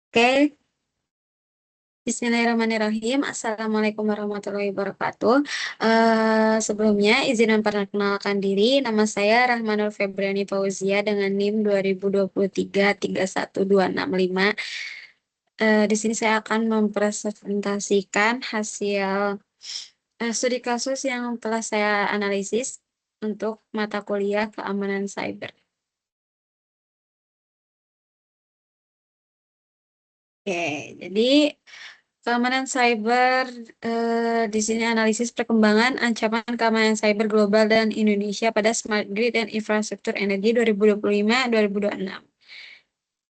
Oke, Bismillahirrahmanirrahim. Assalamualaikum warahmatullahi wabarakatuh. Sebelumnya izin memperkenalkan diri. Nama saya Rahmanul Febriani Fauzia dengan NIM 2023 31265. Di sini saya akan mempresentasikan hasil studi kasus yang telah saya analisis untuk mata kuliah keamanan cyber. Oke, jadi keamanan cyber, di sini analisis perkembangan ancaman keamanan cyber global dan Indonesia pada Smart Grid dan Infrastruktur Energi 2025-2026.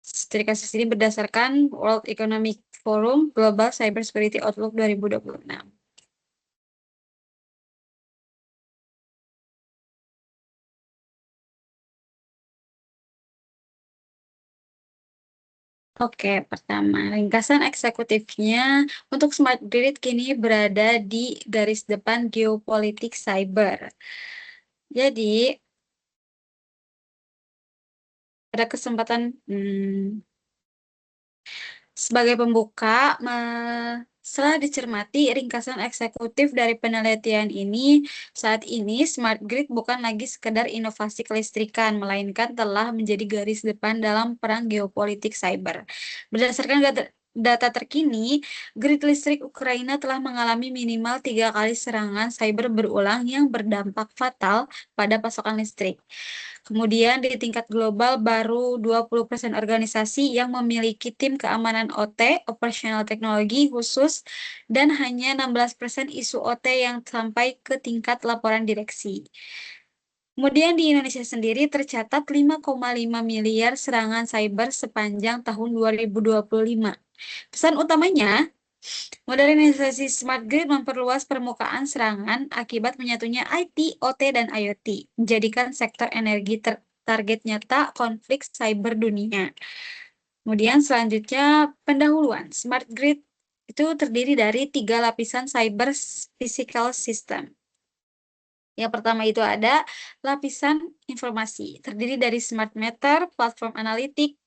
Studi kasus ini berdasarkan World Economic Forum Global Cyber Security Outlook 2026. Oke, pertama, ringkasan eksekutifnya untuk Smart Grid kini berada di garis depan geopolitik cyber. Jadi, pada kesempatan sebagai pembuka, setelah dicermati ringkasan eksekutif dari penelitian ini, saat ini smart grid bukan lagi sekedar inovasi kelistrikan, melainkan telah menjadi garis depan dalam perang geopolitik cyber. Berdasarkan data terkini, grid listrik Ukraina telah mengalami minimal 3 kali serangan cyber berulang yang berdampak fatal pada pasokan listrik. Kemudian di tingkat global baru 20% organisasi yang memiliki tim keamanan OT, operational teknologi khusus, dan hanya 16% isu OT yang sampai ke tingkat laporan direksi. Kemudian di Indonesia sendiri tercatat 5,5 miliar serangan cyber sepanjang tahun 2025. Pesan utamanya, modernisasi smart grid memperluas permukaan serangan akibat menyatunya IT, OT, dan IoT, menjadikan sektor energi target nyata konflik cyber dunia. Kemudian selanjutnya pendahuluan. Smart grid itu terdiri dari 3 lapisan cyber physical system. Yang pertama itu ada lapisan informasi, terdiri dari smart meter, platform analitik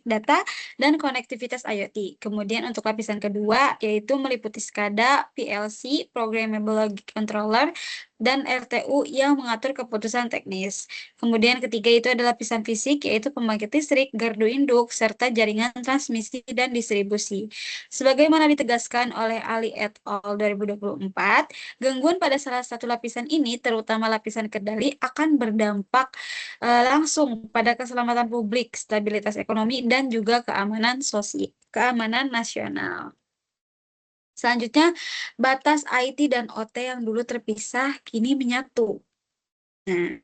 data, dan konektivitas IoT. Kemudian untuk lapisan kedua yaitu meliputi SCADA, PLC, Programmable Logic Controller, dan RTU yang mengatur keputusan teknis. Kemudian ketiga itu adalah lapisan fisik, yaitu pembangkit listrik, gardu induk, serta jaringan transmisi dan distribusi. Sebagaimana ditegaskan oleh Ali et al. 2024, gangguan pada salah satu lapisan ini, terutama lapisan kendali, akan berdampak langsung pada keselamatan publik, stabilitas ekonomi, dan juga keamanan sosial, keamanan nasional. Selanjutnya, batas IT dan OT yang dulu terpisah kini menyatu. Nah,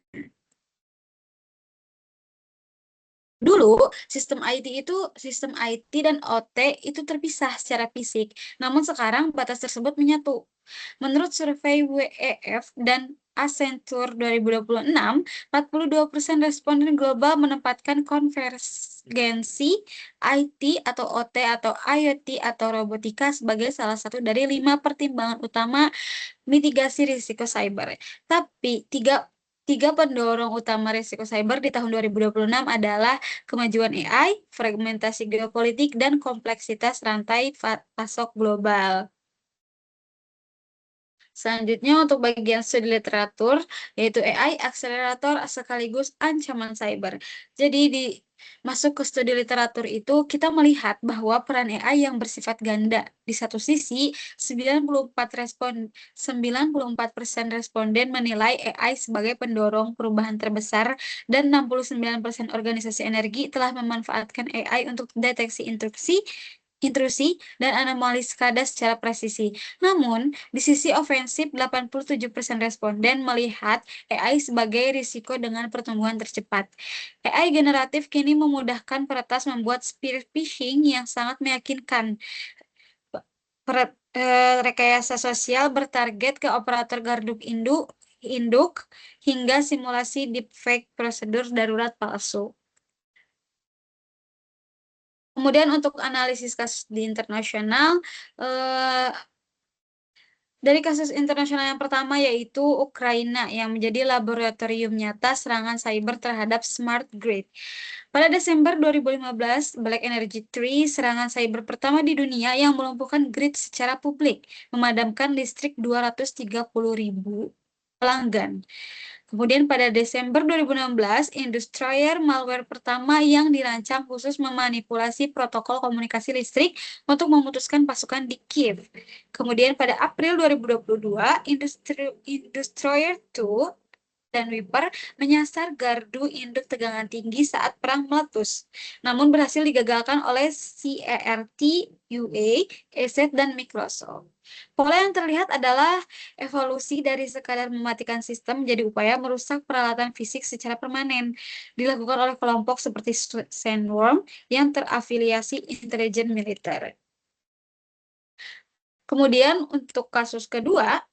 dulu sistem IT dan OT itu terpisah secara fisik. Namun sekarang batas tersebut menyatu. Menurut survei WEF dan Accenture 2026, 42% responden global menempatkan konvergensi IT atau OT atau IoT atau robotika sebagai salah satu dari 5 pertimbangan utama mitigasi risiko cyber. Tapi tiga pendorong utama risiko cyber di tahun 2026 adalah kemajuan AI, fragmentasi geopolitik, dan kompleksitas rantai pasok global. Selanjutnya untuk bagian studi literatur, yaitu AI, akselerator sekaligus ancaman cyber. Jadi masuk ke studi literatur itu kita melihat bahwa peran AI yang bersifat ganda. Di satu sisi, 94% responden menilai AI sebagai pendorong perubahan terbesar dan 69% organisasi energi telah memanfaatkan AI untuk deteksi intrusi dan anomali SCADA secara presisi. Namun, di sisi ofensif, 87% responden melihat AI sebagai risiko dengan pertumbuhan tercepat. AI generatif kini memudahkan peretas membuat spear phishing yang sangat meyakinkan. Rekayasa sosial bertarget ke operator gardu induk hingga simulasi deepfake prosedur darurat palsu. Kemudian untuk analisis kasus di internasional, eh, Dari kasus internasional yang pertama yaitu Ukraina yang menjadi laboratorium nyata serangan cyber terhadap smart grid. Pada Desember 2015, Black Energy Tree, serangan cyber pertama di dunia yang melumpuhkan grid secara publik, memadamkan listrik 230.000 pelanggan. Kemudian pada Desember 2016, Industrier malware pertama yang dirancang khusus memanipulasi protokol komunikasi listrik untuk memutuskan pasukan di Kiev. Kemudian pada April 2022, Industrier 2 dan Wiper menyasar gardu induk tegangan tinggi saat perang meletus, namun berhasil digagalkan oleh CERT, UA, ESET, dan Microsoft. Pola yang terlihat adalah evolusi dari sekadar mematikan sistem menjadi upaya merusak peralatan fisik secara permanen, dilakukan oleh kelompok seperti Sandworm yang terafiliasi intelijen militer. Kemudian untuk kasus kedua,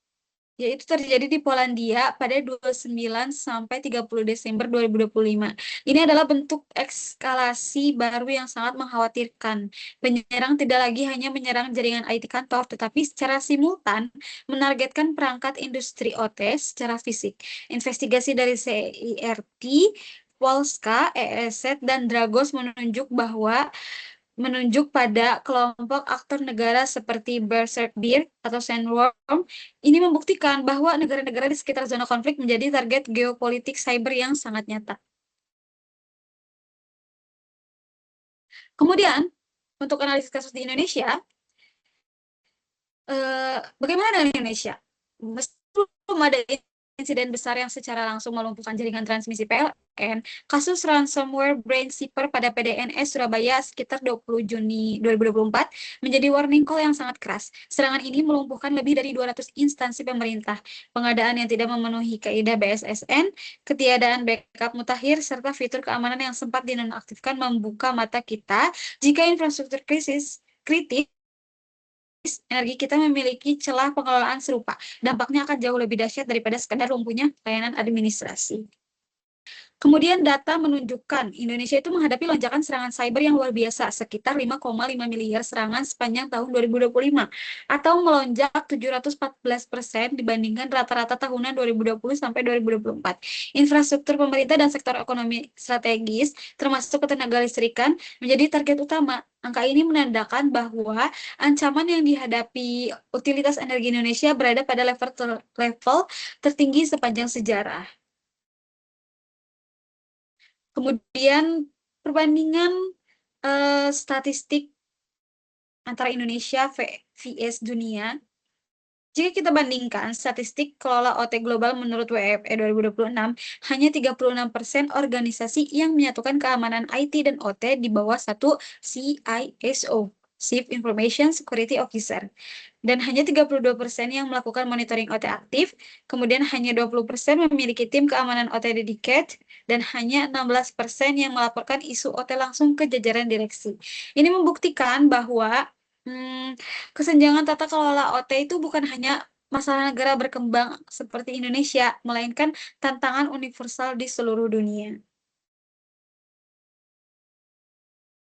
yaitu terjadi di Polandia pada 29 sampai 30 Desember 2025. Ini adalah bentuk eskalasi baru yang sangat mengkhawatirkan. Penyerang tidak lagi hanya menyerang jaringan IT kantor, tetapi secara simultan menargetkan perangkat industri OT secara fisik. Investigasi dari CIRT, Polska, ESET, dan Dragos menunjuk pada kelompok aktor negara seperti Berserk Bear atau Sandworm. Ini membuktikan bahwa negara-negara di sekitar zona konflik menjadi target geopolitik cyber yang sangat nyata. Kemudian, untuk analisis kasus di Indonesia, bagaimana dengan Indonesia? Meski belum ada insiden besar yang secara langsung melumpuhkan jaringan transmisi PLN, kasus ransomware BrainSeeper pada PDNS Surabaya sekitar 20 Juni 2024 menjadi warning call yang sangat keras. Serangan ini melumpuhkan lebih dari 200 instansi pemerintah, pengadaan yang tidak memenuhi kaidah BSSN, ketiadaan backup mutakhir, serta fitur keamanan yang sempat dinonaktifkan membuka mata kita jika infrastruktur kritis energi kita memiliki celah pengelolaan serupa. Dampaknya akan jauh lebih dahsyat daripada sekadar lumpuhnya layanan administrasi. Kemudian data menunjukkan Indonesia itu menghadapi lonjakan serangan cyber yang luar biasa, sekitar 5,5 miliar serangan sepanjang tahun 2025, atau melonjak 714% dibandingkan rata-rata tahunan 2020 sampai 2024. Infrastruktur pemerintah dan sektor ekonomi strategis, termasuk ketenaga listrikan, menjadi target utama. Angka ini menandakan bahwa ancaman yang dihadapi utilitas energi Indonesia berada pada level tertinggi sepanjang sejarah. Kemudian perbandingan statistik antara Indonesia vs dunia. Jika kita bandingkan statistik kelola OT global menurut WFE 2026, hanya 36% organisasi yang menyatukan keamanan IT dan OT di bawah satu CISO, Chief Information Security Officer. Dan hanya 32% yang melakukan monitoring OT aktif, kemudian hanya 20% memiliki tim keamanan OT dedicated, dan hanya 16% yang melaporkan isu OT langsung ke jajaran direksi. Ini membuktikan bahwa kesenjangan tata kelola OT itu bukan hanya masalah negara berkembang seperti Indonesia, melainkan tantangan universal di seluruh dunia.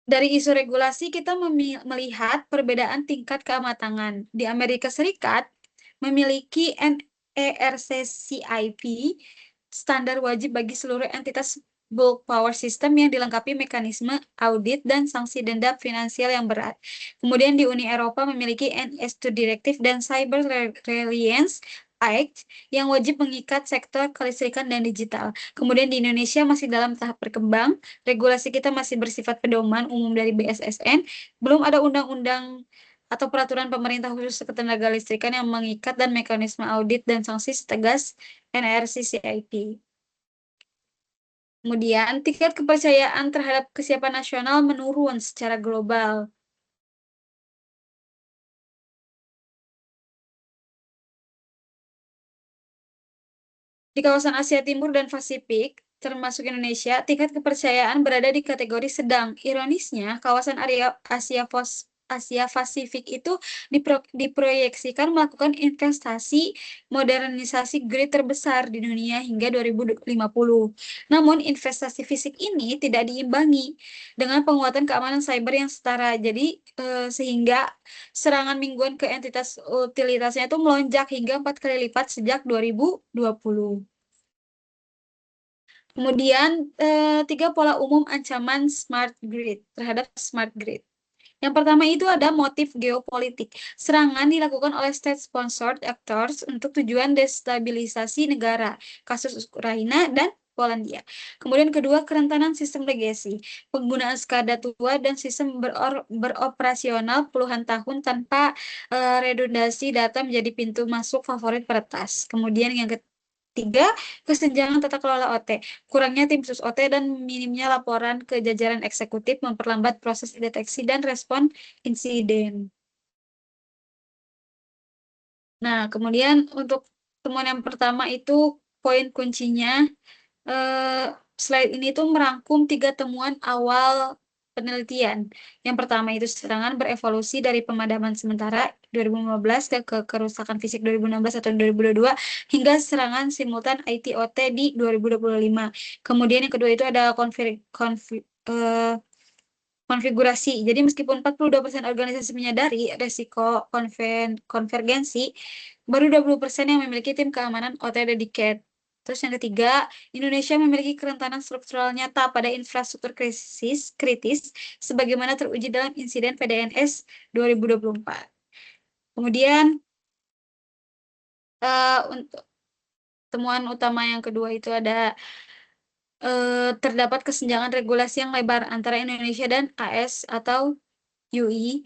Dari isu regulasi, kita melihat perbedaan tingkat keamatangan. Di Amerika Serikat, memiliki NERC-CIP, standar wajib bagi seluruh entitas bulk power system yang dilengkapi mekanisme audit dan sanksi denda finansial yang berat. Kemudian di Uni Eropa memiliki NS2 Directive dan Cyber Resilience Act yang wajib mengikat sektor kelistrikan dan digital. Kemudian di Indonesia masih dalam tahap berkembang, regulasi kita masih bersifat pedoman umum dari BSSN, belum ada undang-undang atau peraturan pemerintah khusus ketenaga listrikan yang mengikat dan mekanisme audit dan sanksi setegas NRC-CIP. Kemudian, tingkat kepercayaan terhadap kesiapan nasional menurun secara global. Di kawasan Asia Timur dan Pasifik, termasuk Indonesia, tingkat kepercayaan berada di kategori sedang. Ironisnya, kawasan area Asia Asia Pasifik itu diproyeksikan melakukan investasi modernisasi grid terbesar di dunia hingga 2050. Namun, investasi fisik ini tidak diimbangi dengan penguatan keamanan cyber yang setara. Jadi, sehingga serangan mingguan ke entitas utilitasnya itu melonjak hingga 4 kali lipat sejak 2020. Kemudian, tiga pola umum ancaman smart grid terhadap smart grid. Yang pertama itu ada motif geopolitik. Serangan dilakukan oleh state-sponsored actors untuk tujuan destabilisasi negara, kasus Ukraina dan Polandia. Kemudian kedua, kerentanan sistem legacy. Penggunaan SCADA tua dan sistem beroperasional puluhan tahun tanpa redundasi data menjadi pintu masuk favorit peretas. Kemudian yang ketiga, kesenjangan tata kelola OT. Kurangnya tim sus OT dan minimnya laporan ke jajaran eksekutif memperlambat proses deteksi dan respon insiden. Nah, kemudian untuk temuan yang pertama itu poin kuncinya. eh, Slide ini tuh merangkum tiga temuan awal penelitian. Yang pertama itu serangan berevolusi dari pemadaman sementara 2015 ke kerusakan fisik 2016 atau 2022 hingga serangan simultan ITOT di 2025. Kemudian yang kedua itu ada konfigurasi. Jadi meskipun 42% organisasi menyadari resiko konvergensi, baru 20% yang memiliki tim keamanan OT dedicated. Terus yang ketiga, Indonesia memiliki kerentanan struktural nyata pada infrastruktur kritis sebagaimana teruji dalam insiden PDNS 2024. Kemudian untuk temuan utama yang kedua itu ada terdapat kesenjangan regulasi yang lebar antara Indonesia dan AS atau UI.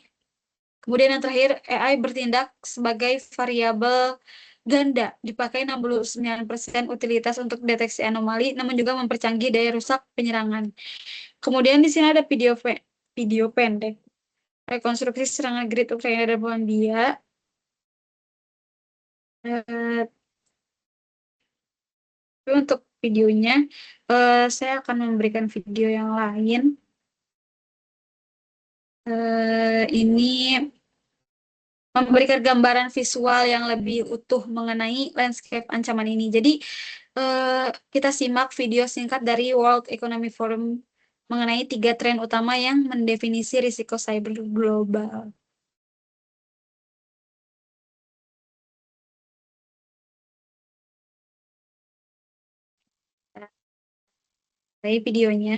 Kemudian yang terakhir, AI bertindak sebagai variabel ganda, dipakai 69% utilitas untuk deteksi anomali, namun juga mempercanggih daya rusak penyerangan. Kemudian di sini ada video pendek, rekonstruksi serangan grid Ukraina dan Polandia. Eh, Tapi untuk videonya, saya akan memberikan video yang lain. Ini memberikan gambaran visual yang lebih utuh mengenai landscape ancaman ini. Jadi, eh, kita simak video singkat dari World Economic Forum mengenai tiga tren utama yang mendefinisi risiko cyber global. Dari videonya.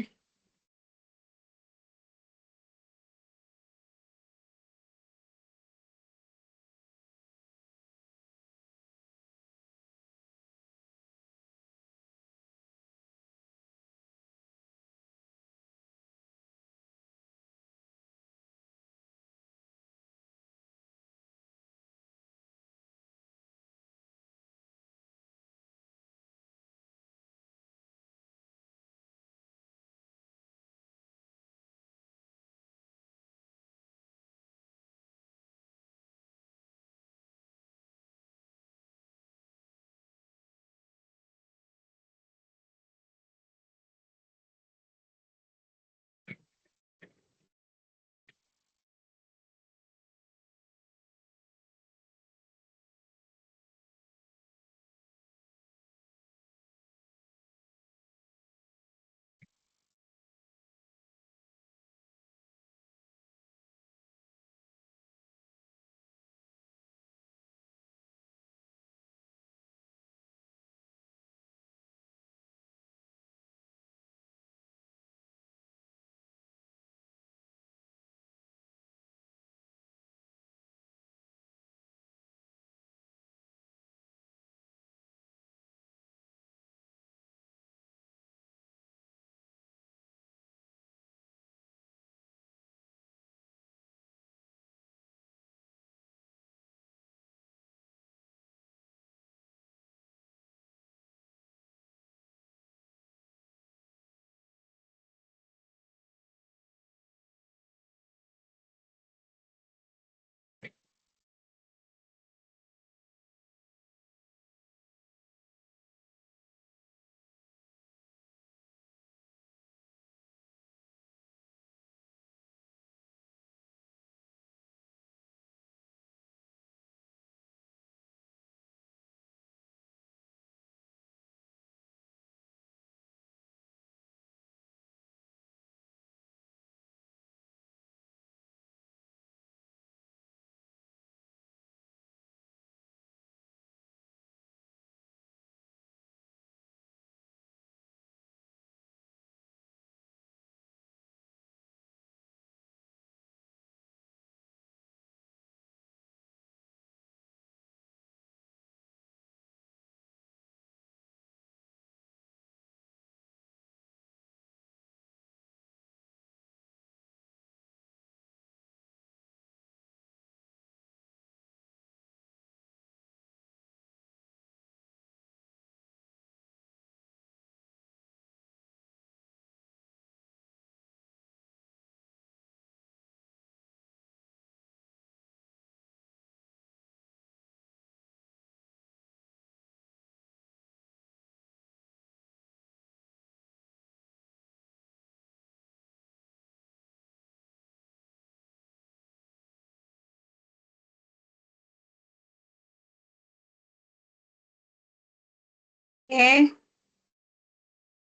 Oke.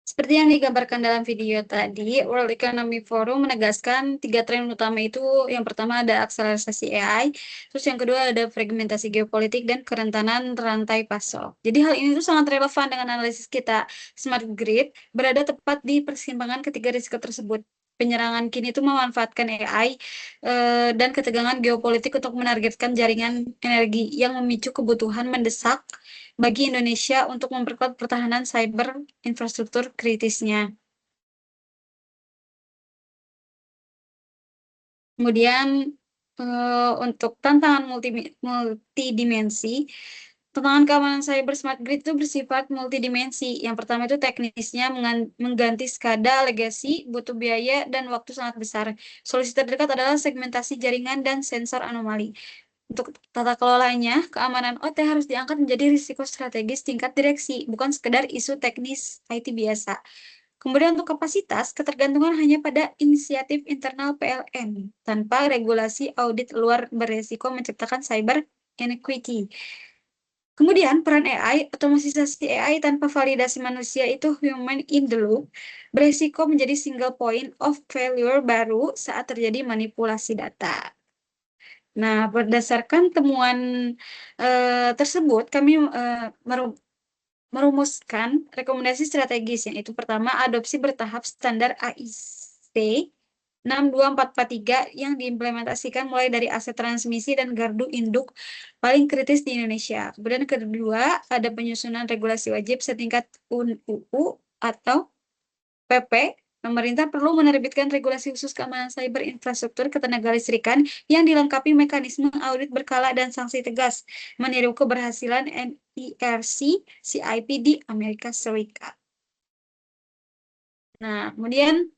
Seperti yang digambarkan dalam video tadi, World Economic Forum menegaskan tiga tren utama itu. Yang pertama ada akselerasi AI, terus yang kedua ada fragmentasi geopolitik dan kerentanan rantai pasok. Jadi hal ini tuh sangat relevan dengan analisis kita. Smart grid berada tepat di persimpangan ketiga risiko tersebut. Penyerangan kini itu memanfaatkan AI dan ketegangan geopolitik untuk menargetkan jaringan energi yang memicu kebutuhan mendesak bagi Indonesia untuk memperkuat pertahanan cyber infrastruktur kritisnya. Kemudian untuk tantangan multidimensi, tantangan keamanan cyber smart grid itu bersifat multidimensi. Yang pertama itu teknisnya mengganti SCADA legacy butuh biaya dan waktu sangat besar. Solusi terdekat adalah segmentasi jaringan dan sensor anomali. Untuk tata kelolanya, keamanan OT harus diangkat menjadi risiko strategis tingkat direksi, bukan sekedar isu teknis IT biasa. Kemudian untuk kapasitas, ketergantungan hanya pada inisiatif internal PLN, tanpa regulasi audit luar beresiko menciptakan cyber inequity. Kemudian peran AI, otomatisasi AI tanpa validasi manusia itu human in the loop, beresiko menjadi single point of failure baru saat terjadi manipulasi data. Nah, berdasarkan temuan tersebut, kami merumuskan rekomendasi strategis, yaitu pertama, adopsi bertahap standar AIC 62443 yang diimplementasikan mulai dari aset transmisi dan gardu induk paling kritis di Indonesia. Kemudian kedua, ada penyusunan regulasi wajib setingkat UU atau PP. Pemerintah perlu menerbitkan regulasi khusus keamanan cyber infrastruktur ketenagalistrikan yang dilengkapi mekanisme audit berkala dan sanksi tegas, meniru keberhasilan NERC CIP di Amerika Serikat. Nah, kemudian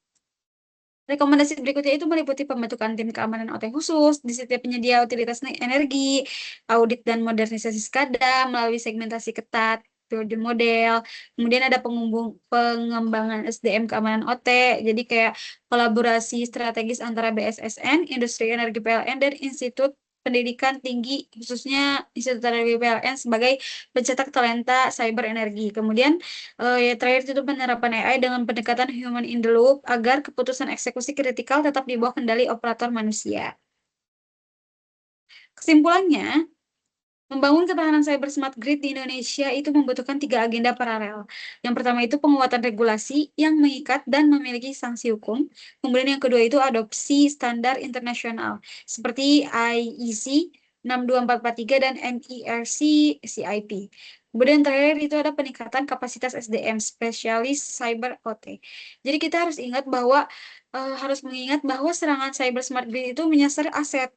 rekomendasi berikutnya itu meliputi pembentukan tim keamanan OT khusus di setiap penyedia utilitas energi, audit dan modernisasi SCADA melalui segmentasi ketat, build model, kemudian ada pengembangan SDM keamanan OT, jadi kayak kolaborasi strategis antara BSSN, Industri Energi PLN, dan Institut Pendidikan Tinggi, khususnya Institut Energi PLN sebagai pencetak talenta cyber energi. Kemudian ya, terakhir itu penerapan AI dengan pendekatan human in the loop agar keputusan eksekusi kritikal tetap di bawah kendali operator manusia. Kesimpulannya, membangun ketahanan cyber smart grid di Indonesia itu membutuhkan tiga agenda paralel. Yang pertama itu penguatan regulasi yang mengikat dan memiliki sanksi hukum. Kemudian yang kedua itu adopsi standar internasional seperti IEC 62443 dan NERC CIP. Kemudian terakhir itu ada peningkatan kapasitas SDM, spesialis cyber OT. Jadi kita harus ingat bahwa harus mengingat bahwa serangan cyber smart grid itu menyasar aset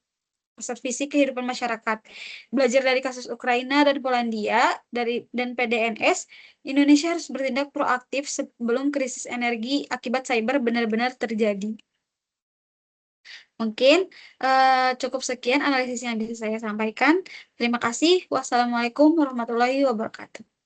fisik kehidupan masyarakat. Belajar dari kasus Ukraina dan Polandia dan PDNS, Indonesia harus bertindak proaktif sebelum krisis energi akibat cyber benar-benar terjadi. Mungkin cukup sekian analisis yang bisa saya sampaikan. Terima kasih. Wassalamualaikum warahmatullahi wabarakatuh.